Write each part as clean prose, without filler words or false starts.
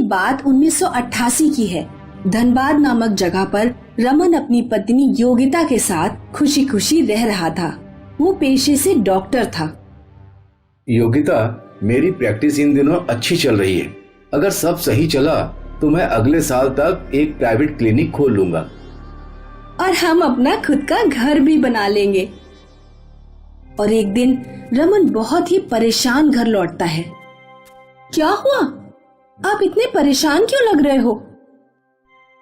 बात 1988 की है। धनबाद नामक जगह पर रमन अपनी पत्नी योगिता के साथ खुशी खुशी रह रहा था। वो पेशे से डॉक्टर था। योगिता, मेरी प्रैक्टिस इन दिनों अच्छी चल रही है। अगर सब सही चला तो मैं अगले साल तक एक प्राइवेट क्लिनिक खोल लूंगा और हम अपना खुद का घर भी बना लेंगे। और एक दिन रमन बहुत ही परेशान घर लौटता है। क्या हुआ? आप इतने परेशान क्यों लग रहे हो?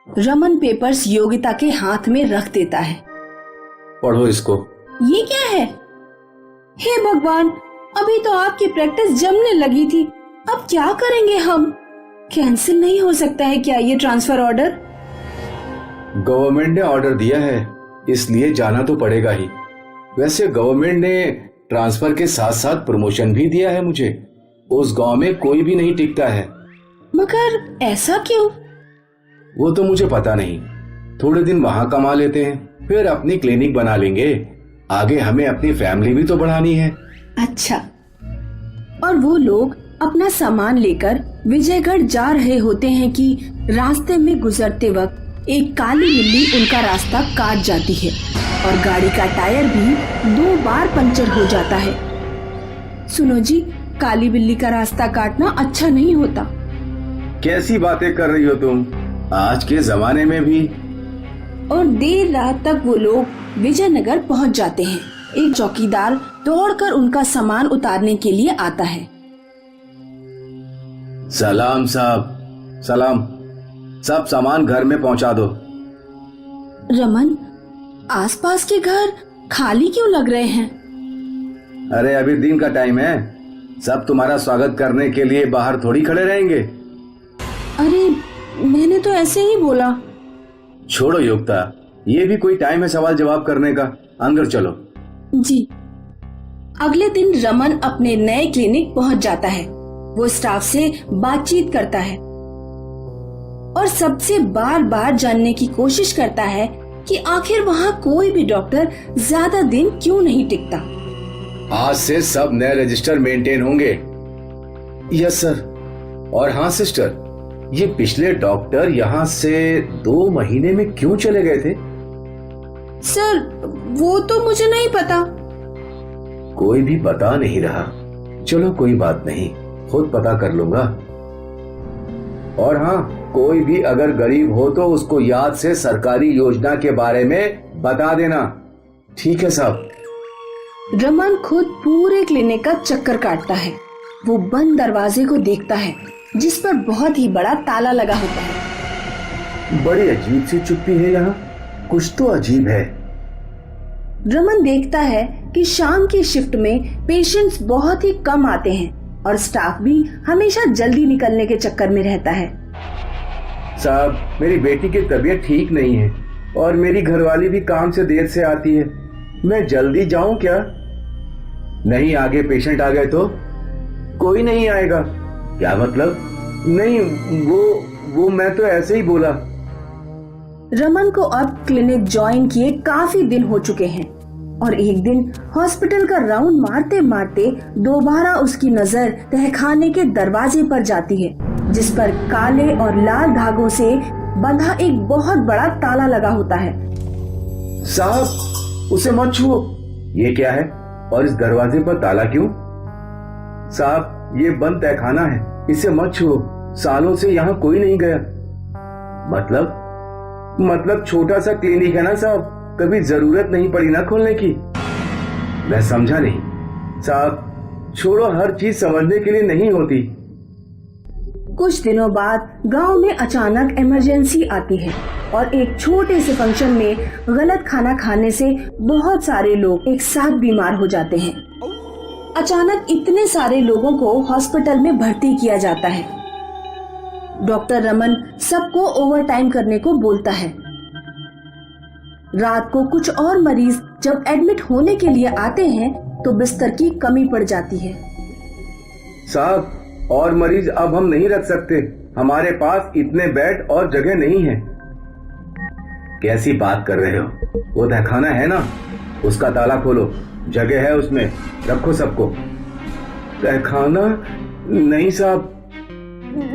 रमन पेपर्स योगिता के हाथ में रख देता है। पढ़ो इसको। ये क्या है? हे भगवान, अभी तो आपकी प्रैक्टिस जमने लगी थी, अब क्या करेंगे हम? कैंसिल नहीं हो सकता है क्या ये ट्रांसफर ऑर्डर? गवर्नमेंट ने ऑर्डर दिया है, इसलिए जाना तो पड़ेगा ही। वैसे गवर्नमेंट ने ट्रांसफर के साथ साथ प्रमोशन भी दिया है मुझे। उस गांव में कोई भी नहीं टिकता है। मगर ऐसा क्यों? वो तो मुझे पता नहीं। थोड़े दिन वहां कमा लेते हैं, फिर अपनी क्लिनिक बना लेंगे। आगे हमें अपनी फैमिली भी तो बढ़ानी है। अच्छा। और वो लोग अपना सामान लेकर विजयगढ़ जा रहे होते हैं कि रास्ते में गुजरते वक्त एक काली बिल्ली उनका रास्ता काट जाती है और गाड़ी का टायर भी 2 बार पंचर हो जाता है। सुनो जी, काली बिल्ली का रास्ता काटना अच्छा नहीं होता। कैसी बातें कर रही हो तुम? आज के जमाने में भी। और देर रात तक वो लोग विजयनगर पहुंच जाते हैं। एक चौकीदार दौड़कर उनका सामान उतारने के लिए आता है। सलाम साहब, सलाम। सब सामान घर में पहुंचा दो। रमन, आसपास के घर खाली क्यों लग रहे हैं? अरे अभी दिन का टाइम है, सब तुम्हारा स्वागत करने के लिए बाहर थोड़ी खड़े रहेंगे। अरे मैंने तो ऐसे ही बोला। छोड़ो योगिता, ये भी कोई टाइम है सवाल जवाब करने का? अंदर चलो। जी। अगले दिन रमन अपने नए क्लिनिक पहुंच जाता है। वो स्टाफ से बातचीत करता है और सबसे बार बार जानने की कोशिश करता है कि आखिर वहाँ कोई भी डॉक्टर ज्यादा दिन क्यों नहीं टिकता। आज से सब नए रजिस्टर मेंटेन होंगे। Yes sir. और हाँ सिस्टर, ये पिछले डॉक्टर यहाँ से 2 महीने में क्यों चले गए थे? सर वो तो मुझे नहीं पता। कोई भी बता नहीं रहा। चलो कोई बात नहीं, खुद पता कर लूंगा। और हाँ, कोई भी अगर गरीब हो तो उसको याद से सरकारी योजना के बारे में बता देना। ठीक है साहब। रमन खुद पूरे क्लिनिक का चक्कर काटता है। वो बंद दरवाजे को देखता है जिस पर बहुत ही बड़ा ताला लगा होता है। बड़ी अजीब सी चुप्पी है यहाँ, कुछ तो अजीब है। रमन देखता है कि शाम की शिफ्ट में पेशेंट्स बहुत ही कम आते हैं और स्टाफ भी हमेशा जल्दी निकलने के चक्कर में रहता है। साहब, मेरी बेटी की तबीयत ठीक नहीं है और मेरी घरवाली भी काम से देर से आती है। मैं जल्दी जाऊं क्या? नहीं, आगे पेशेंट आ गए तो? कोई नहीं आएगा। क्या मतलब? नहीं, वो मैं तो ऐसे ही बोला। रमन को अब क्लिनिक ज्वाइन किए काफी दिन हो चुके हैं और एक दिन हॉस्पिटल का राउंड मारते मारते दोबारा उसकी नजर तहखाने के दरवाजे पर जाती है, जिस पर काले और लाल धागों से बंधा एक बहुत बड़ा ताला लगा होता है। साहब, उसे मत छुओ। ये क्या है और इस दरवाजे पर ताला क्यों? साहब, ये बंद तहखाना है, इसे मत छुओ। सालों से यहाँ कोई नहीं गया। मतलब छोटा सा क्लिनिक है ना साहब, कभी जरूरत नहीं पड़ी ना खोलने की। मैं समझा नहीं साहब। छोड़ो, हर चीज समझने के लिए नहीं होती। कुछ दिनों बाद गांव में अचानक इमरजेंसी आती है और एक छोटे से फंक्शन में गलत खाना खाने से बहुत सारे लोग एक साथ बीमार हो जाते हैं। अचानक इतने सारे लोगों को हॉस्पिटल में भर्ती किया जाता है। डॉक्टर रमन सबको ओवर टाइम करने को बोलता है। रात को कुछ और मरीज जब एडमिट होने के लिए आते हैं तो बिस्तर की कमी पड़ जाती है। साहब, और मरीज अब हम नहीं रख सकते, हमारे पास इतने बेड और जगह नहीं है। कैसी बात कर रहे हो? वो तहखाना है ना, उसका ताला खोलो, जगह है उसमें, रखो सबको। तहखाना? नहीं साहब।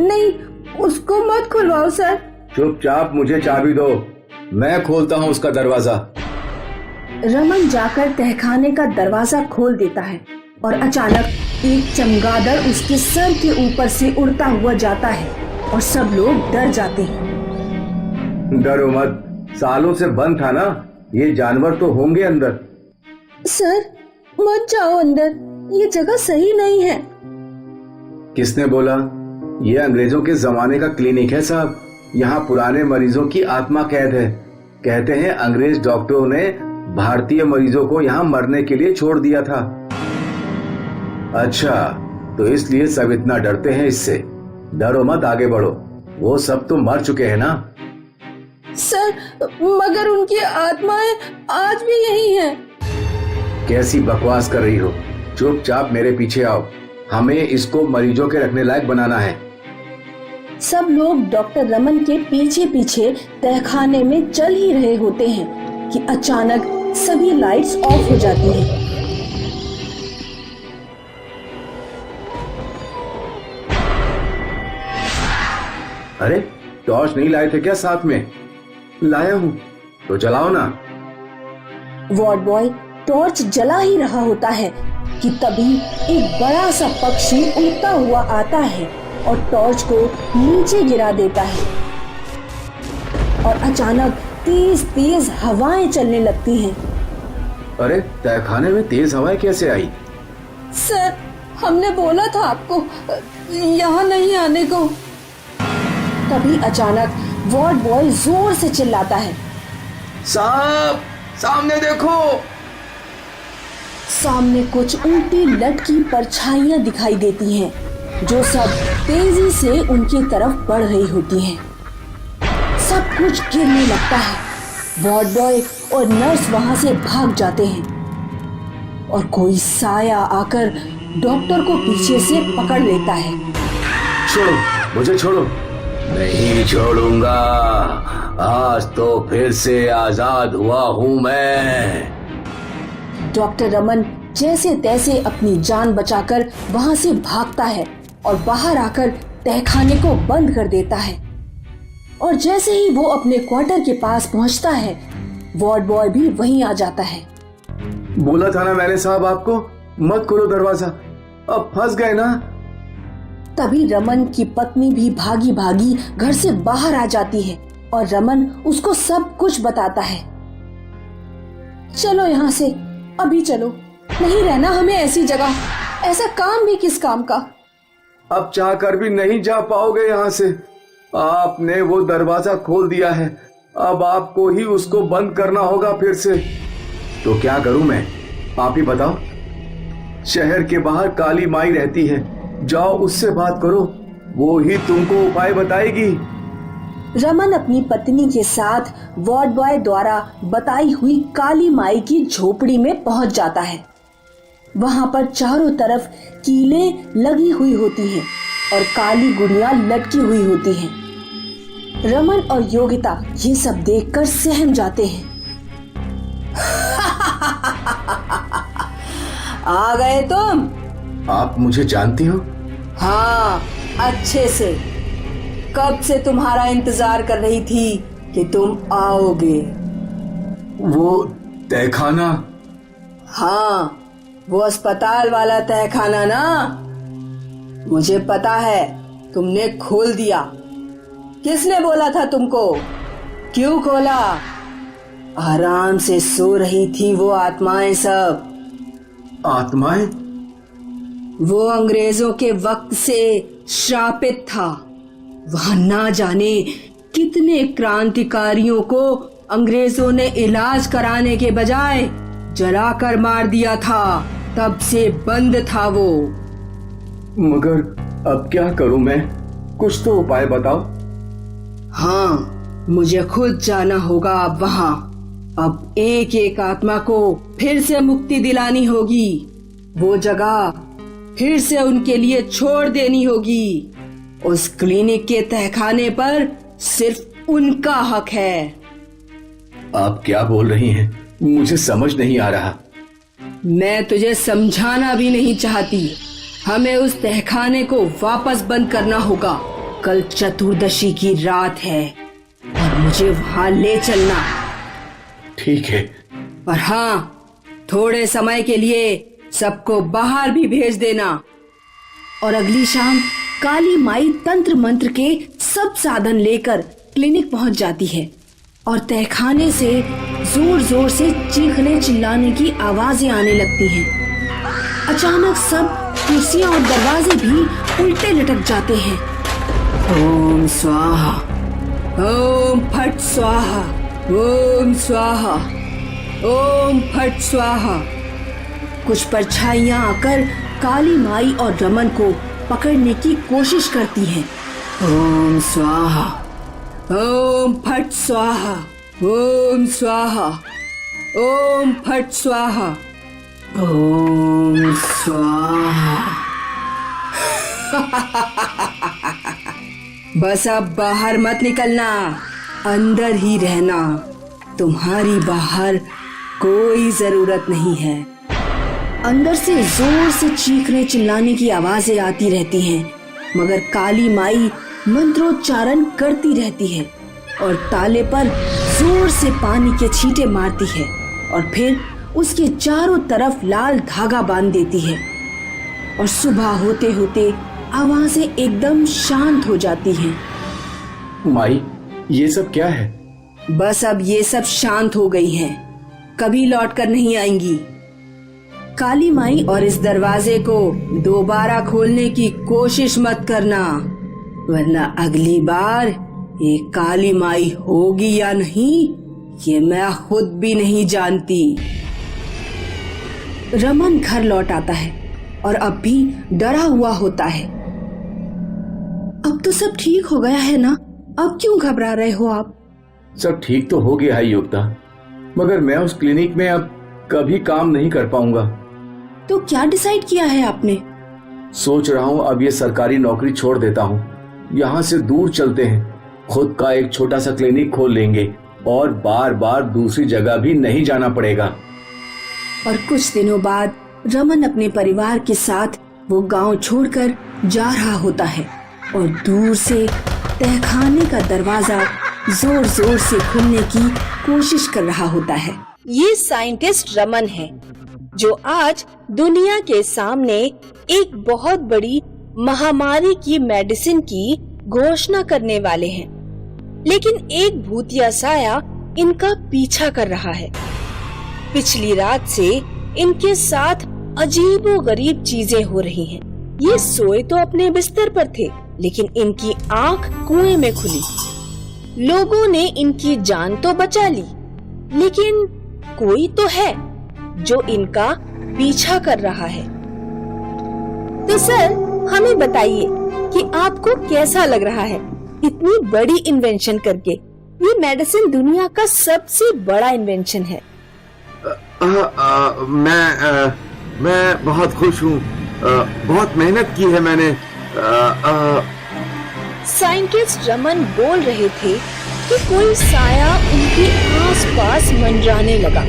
नहीं, उसको मत खुलवाओ सर। चुपचाप मुझे चाबी दो, मैं खोलता हूँ उसका दरवाजा। रमन जाकर तहखाने का दरवाजा खोल देता है और अचानक एक चमगादड़ उसके सर के ऊपर से उड़ता हुआ जाता है और सब लोग डर जाते हैं। डरो मत, सालों से बंद था ना, ये जानवर तो होंगे अंदर। सर मत जाओ अंदर, ये जगह सही नहीं है। किसने बोला? ये अंग्रेजों के जमाने का क्लिनिक है साहब, यहाँ पुराने मरीजों की आत्मा कैद है। कहते हैं अंग्रेज डॉक्टरों ने भारतीय मरीजों को यहाँ मरने के लिए छोड़ दिया था। अच्छा, तो इसलिए सब इतना डरते हैं इससे। डरो मत, आगे बढ़ो, वो सब तो मर चुके हैं ना। सर मगर उनकी आत्माएं आज भी यही हैं। कैसी बकवास कर रही हो? चुपचाप मेरे पीछे आओ, हमें इसको मरीजों के रखने लायक बनाना है। सब लोग डॉक्टर रमन के पीछे पीछे तहखाने में चल ही रहे होते हैं कि अचानक सभी लाइट्स ऑफ हो जाती हैं। अरे टॉर्च नहीं लाए थे क्या साथ में? लाया हूँ तो चलाओ ना। वार्ड बॉय टॉर्च जला ही रहा होता है कि तभी एक बड़ा सा पक्षी उड़ता हुआ आता है और टॉर्च को नीचे गिरा देता है और अचानक तेज तेज हवाएं चलने लगती हैं। अरे तहखाने में तेज हवाएं कैसे आई? सर हमने बोला था आपको यहाँ नहीं आने को। तभी अचानक वार्ड बॉय जोर से चिल्लाता है, साहब सामने देखो। सामने कुछ उल्टी लटकी परछाइयां दिखाई देती हैं जो सब तेजी से उनकी तरफ बढ़ रही होती हैं। सब कुछ गिरने लगता है। वार्ड बॉय और नर्स वहां से भाग जाते हैं और कोई साया आकर डॉक्टर को पीछे से पकड़ लेता है। छोड़ो, मुझे छोड़ो। नहीं छोड़ूंगा, आज तो फिर से आजाद हुआ हूँ मैं। डॉक्टर रमन जैसे तैसे अपनी जान बचाकर वहां से भागता है और बाहर आकर तहखाने को बंद कर देता है। और जैसे ही वो अपने क्वार्टर के पास पहुंचता है, वार्ड बॉय भी वहीं आ जाता है। बोला था ना मैंने साहब आपको, मत खोलो दरवाजा, अब फंस गए ना। तभी रमन की पत्नी भी भागी भागी घर से बाहर आ जाती है और रमन उसको सब कुछ बताता है। चलो यहाँ से, अभी चलो, नहीं रहना हमें ऐसी जगह, ऐसा काम भी किस काम का। अब चाहकर भी नहीं जा पाओगे यहाँ से, आपने वो दरवाजा खोल दिया है, अब आपको ही उसको बंद करना होगा फिर से। तो क्या करूं मैं, आप ही बताओ। शहर के बाहर काली माई रहती है, जाओ उससे बात करो, वो ही तुमको उपाय बताएगी। रमन अपनी पत्नी के साथ वार्ड बॉय द्वारा बताई हुई काली माई की झोपड़ी में पहुंच जाता है। वहां पर चारों तरफ कीलें लगी हुई होती हैं और काली गुड़ियां लटकी हुई होती हैं। रमन और योगिता ये सब देखकर सहम जाते हैं। आ गए तुम? आप मुझे जानती हो? हाँ, अच्छे से। कब से तुम्हारा इंतजार कर रही थी कि तुम आओगे। वो तहखाना? हाँ, वो अस्पताल वाला तहखाना ना। मुझे पता है, तुमने खोल दिया। किसने बोला था तुमको? क्यों खोला? आराम से सो रही थी वो आत्माएं सब। आत्माएं? वो अंग्रेजों के वक्त से श्रापित था। वहां ना जाने कितने क्रांतिकारियों को अंग्रेजों ने इलाज कराने के बजाय जलाकर मार दिया था। तब से बंद था वो। मगर अब क्या करूं मैं? कुछ तो उपाय बताओ। हाँ, मुझे खुद जाना होगा अब वहां। अब एक एक आत्मा को फिर से मुक्ति दिलानी होगी। वो जगह फिर से उनके लिए छोड़ देनी होगी। उस क्लिनिक के तहखाने पर सिर्फ उनका हक है। आप क्या बोल रही हैं? मुझे समझ नहीं आ रहा। मैं तुझे समझाना भी नहीं चाहती। हमें उस तहखाने को वापस बंद करना होगा। कल चतुर्दशी की रात है और मुझे वहां ले चलना। ठीक है। और हाँ, थोड़े समय के लिए सबको बाहर भी भेज देना। और अगली शाम काली माई तंत्र मंत्र के सब साधन लेकर क्लिनिक पहुंच जाती है और तहखाने से जोर जोर से चीखने चिल्लाने की आवाजें आने लगती हैं। अचानक सब कुर्सियां और दरवाजे भी उल्टे लटक जाते हैं। ओम स्वाहा, ओम फट स्वाहा, ओम स्वाहा, ओम फट स्वाहा। कुछ परछाइयां आकर काली माई और रमन को पकड़ने की कोशिश करती हैं। ओम स्वाहा, ओम फट स्वाहा, ओम स्वाहा, ओम फट स्वाहा, ओम स्वाहा। बस अब बाहर मत निकलना, अंदर ही रहना। तुम्हारी बाहर कोई जरूरत नहीं है। अंदर से जोर से चीखने चिल्लाने की आवाजें आती रहती हैं, मगर काली माई मंत्रोच्चारण करती रहती है और ताले पर जोर से पानी के छींटे मारती है और फिर उसके चारों तरफ लाल धागा बांध देती है। और सुबह होते होते आवाजें एकदम शांत हो जाती हैं। माई, ये सब क्या है? बस अब ये सब शांत हो गई हैं, कभी लौट कर नहीं आएंगी। काली माई और इस दरवाजे को दोबारा खोलने की कोशिश मत करना, वरना अगली बार ये काली माई होगी या नहीं ये मैं खुद भी नहीं जानती। रमन घर लौट आता है और अब भी डरा हुआ होता है। अब तो सब ठीक हो गया है ना, अब क्यों घबरा रहे हो आप? सब ठीक तो हो गया है युक्ता, मगर मैं उस क्लिनिक में अब कभी काम नहीं कर पाऊंगा। तो क्या डिसाइड किया है आपने? सोच रहा हूँ अब ये सरकारी नौकरी छोड़ देता हूँ, यहाँ से दूर चलते हैं, खुद का एक छोटा सा क्लिनिक खोल लेंगे और बार बार दूसरी जगह भी नहीं जाना पड़ेगा। और कुछ दिनों बाद रमन अपने परिवार के साथ वो गांव छोड़कर जा रहा होता है और दूर से तहखाने का दरवाजा जोर जोर से खुलने की कोशिश कर रहा होता है। ये साइंटिस्ट रमन है जो आज दुनिया के सामने एक बहुत बड़ी महामारी की मेडिसिन की घोषणा करने वाले हैं। लेकिन एक भूतिया साया इनका पीछा कर रहा है। पिछली रात से इनके साथ अजीबोगरीब चीजें हो रही हैं। ये सोए तो अपने बिस्तर पर थे, लेकिन इनकी आंख कुएं में खुली। लोगों ने इनकी जान तो बचा ली, लेकिन कोई तो है जो इनका पीछा कर रहा है। तो सर, हमें बताइए कि आपको कैसा लग रहा है इतनी बड़ी इन्वेंशन करके? ये मेडिसिन दुनिया का सबसे बड़ा इन्वेंशन है। मैं बहुत खुश हूँ। बहुत मेहनत की है मैंने। साइंटिस्ट रमन बोल रहे थे कि कोई साया उनके आसपास मंडराने लगा।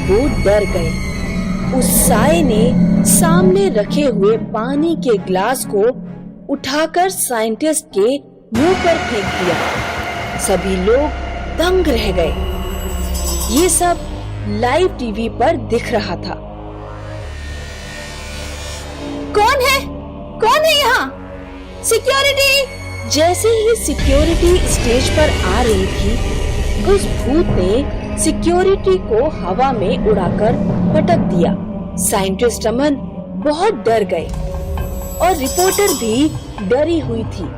वो डर गए। उस साये ने सामने रखे हुए पानी के ग्लास को उठाकर साइंटिस्ट के मुंह पर फेंक दिया। सभी लोग दंग रह गए। ये सब लाइव टीवी पर दिख रहा था। कौन है? कौन है यहाँ? सिक्योरिटी! जैसे ही सिक्योरिटी स्टेज पर आ रही थी, उस भूत ने सिक्योरिटी को हवा में उड़ाकर पटक दिया। साइंटिस्ट रमन बहुत डर गए और रिपोर्टर भी डरी हुई थी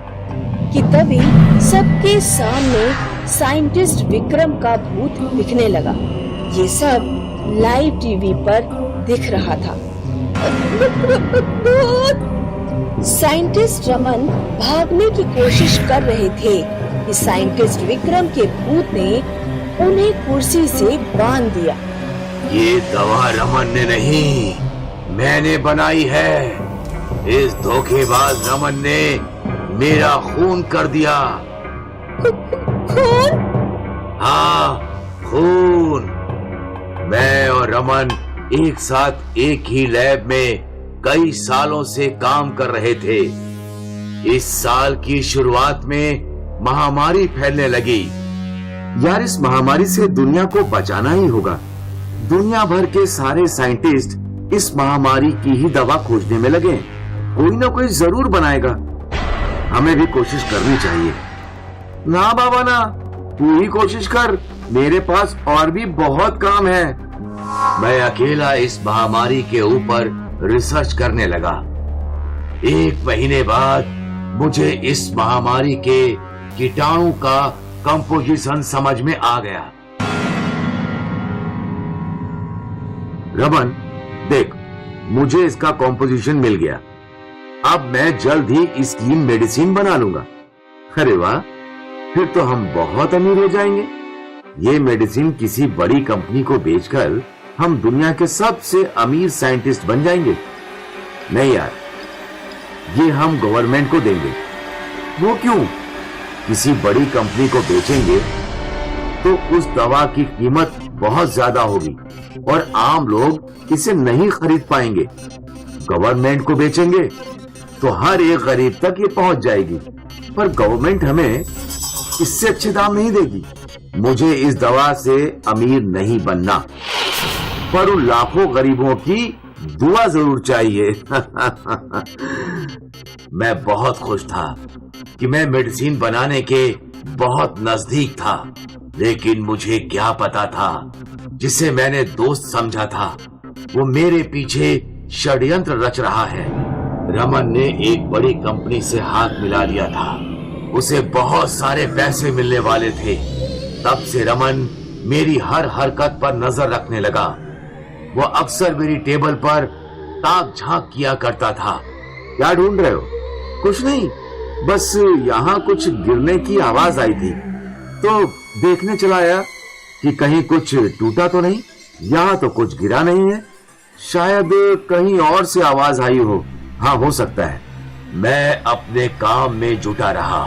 कि तभी सबके सामने साइंटिस्ट विक्रम का भूत दिखने लगा। ये सब लाइव टीवी पर दिख रहा था। साइंटिस्ट रमन भागने की कोशिश कर रहे थे कि साइंटिस्ट विक्रम के भूत ने उन्हें कुर्सी से बांध दिया। ये दवा रमन ने नहीं, मैंने बनाई है। इस धोखेबाज रमन ने मेरा खून कर दिया। खून? हाँ, खून। मैं और रमन एक साथ एक ही लैब में कई सालों से काम कर रहे थे। इस साल की शुरुआत में महामारी फैलने लगी। यार, इस महामारी से दुनिया को बचाना ही होगा। दुनिया भर के सारे साइंटिस्ट इस महामारी की ही दवा खोजने में लगे। कोई ना कोई जरूर बनाएगा। हमें भी कोशिश करनी चाहिए। ना बाबा ना, तू ही कोशिश कर, मेरे पास और भी बहुत काम है। मैं अकेला इस महामारी के ऊपर रिसर्च करने लगा। 1 महीने बाद मुझे इस महामारी के कीटाणु का कंपोजिशन समझ में आ गया। रमन, देख, मुझे इसका कॉम्पोजिशन मिल गया। अब मैं जल्द ही इसकी मेडिसिन बना लूंगा। अरे वाह, फिर तो हम बहुत अमीर हो जाएंगे। ये मेडिसिन किसी बड़ी कंपनी को बेचकर हम दुनिया के सबसे अमीर साइंटिस्ट बन जाएंगे। नहीं यार, ये हम गवर्नमेंट को देंगे। वो क्यों? किसी बड़ी कंपनी को बेचेंगे तो उस दवा की कीमत बहुत ज्यादा होगी और आम लोग इसे नहीं खरीद पाएंगे। गवर्नमेंट को बेचेंगे तो हर एक गरीब तक ये पहुंच जाएगी, पर गवर्नमेंट हमें इससे अच्छे दाम नहीं देगी। मुझे इस दवा से अमीर नहीं बनना, पर उन लाखों गरीबों की दुआ जरूर चाहिए। मैं बहुत खुश था कि मैं मेडिसिन बनाने के बहुत नजदीक था, लेकिन मुझे क्या पता था, जिसे मैंने दोस्त समझा था वो मेरे पीछे षड्यंत्र रच रहा है। रमन ने एक बड़ी कंपनी से हाथ मिला लिया था। उसे बहुत सारे पैसे मिलने वाले थे। तब से रमन मेरी हर हरकत पर नजर रखने लगा। वो अक्सर मेरी टेबल पर ताक झांक किया करता था। क्या ढूंढ रहे हो? कुछ नहीं, बस यहाँ कुछ गिरने की आवाज आई थी तो देखने चला आया कि कहीं कुछ टूटा तो नहीं। यहाँ तो कुछ गिरा नहीं है, शायद कहीं और से आवाज आई हो। हाँ, हो सकता है। मैं अपने काम में जुटा रहा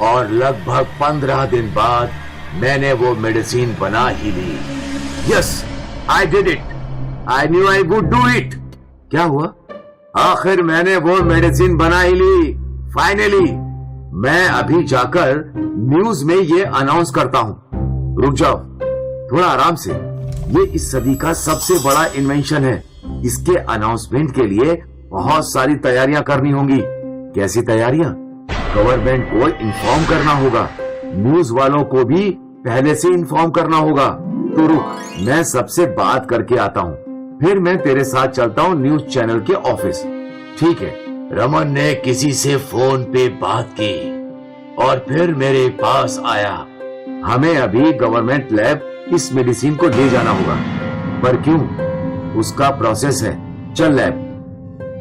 और लगभग 15 दिन बाद मैंने वो मेडिसिन बना ही ली। Yes, I did it. I knew I would do it. क्या हुआ? आखिर मैंने वो मेडिसिन बना ही ली। फाइनली। मैं अभी जाकर न्यूज में ये अनाउंस करता हूँ। रुक जाओ, थोड़ा आराम से। ये इस सदी का सबसे बड़ा इन्वेंशन है। इसके अनाउंसमेंट के लिए बहुत सारी तैयारियां करनी होंगी। कैसी तैयारियां? गवर्नमेंट को इन्फॉर्म करना होगा, न्यूज वालों को भी पहले से इन्फॉर्म करना होगा। तो रुक, मैं सबसे बात करके आता हूँ, फिर मैं तेरे साथ चलता हूँ न्यूज चैनल के ऑफिस। ठीक है? रमन ने किसी से फोन पे बात की और फिर मेरे पास आया। हमें अभी गवर्नमेंट लैब इस मेडिसिन को ले जाना होगा। पर क्यों? उसका प्रोसेस है। चल लैब।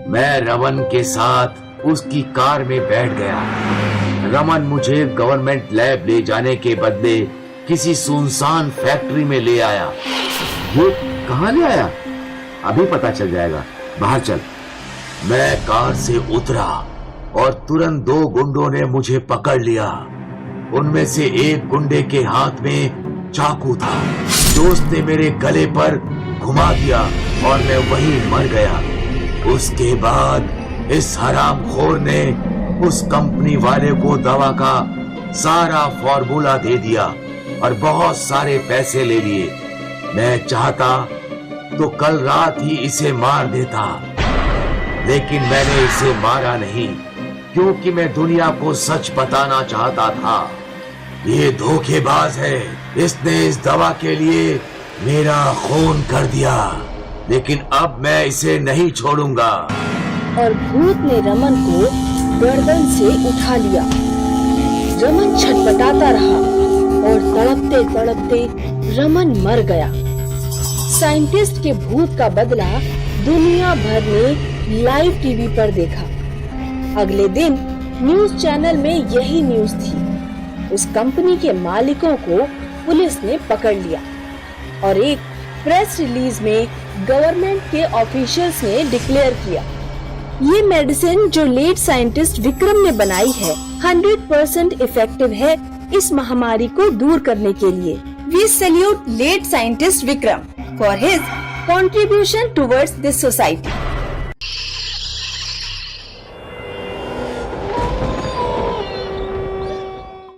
मैं रमन के साथ उसकी कार में बैठ गया। रमन मुझे गवर्नमेंट लैब ले जाने के बदले किसी सुनसान फैक्ट्री में ले आया। वो कहाँ ले आया? अभी पता चल जाएगा। बाहर चल। मैं कार से उतरा और तुरंत 2 गुंडों ने मुझे पकड़ लिया। उनमें से एक गुंडे के हाथ में चाकू था। दोस्त ने मेरे गले पर घुमा दिया और मैं वहीं मर गया। उसके बाद इस हरामखोर ने उस कंपनी वाले को दवा का सारा फॉर्मूला दे दिया और बहुत सारे पैसे ले लिए। मैं चाहता तो कल रात ही इसे मार देता, लेकिन मैंने इसे मारा नहीं, क्योंकि मैं दुनिया को सच बताना चाहता था। ये धोखेबाज है। इसने इस दवा के लिए मेरा खून कर दिया, लेकिन अब मैं इसे नहीं छोड़ूंगा। और भूत ने रमन को गर्दन से उठा लिया। रमन छटपटाता रहा और तड़पते तड़पते रमन मर गया। साइंटिस्ट के भूत का बदला दुनिया भर ने लाइव टीवी पर देखा। अगले दिन न्यूज चैनल में यही न्यूज थी। उस कंपनी के मालिकों को पुलिस ने पकड़ लिया और एक प्रेस रिलीज में गवर्नमेंट के ऑफिशियल्स ने डिक्लेयर किया, ये मेडिसिन जो लेट साइंटिस्ट विक्रम ने बनाई है 100% इफेक्टिव है इस महामारी को दूर करने के लिए। We salute late scientist Vikram for his contribution towards this society.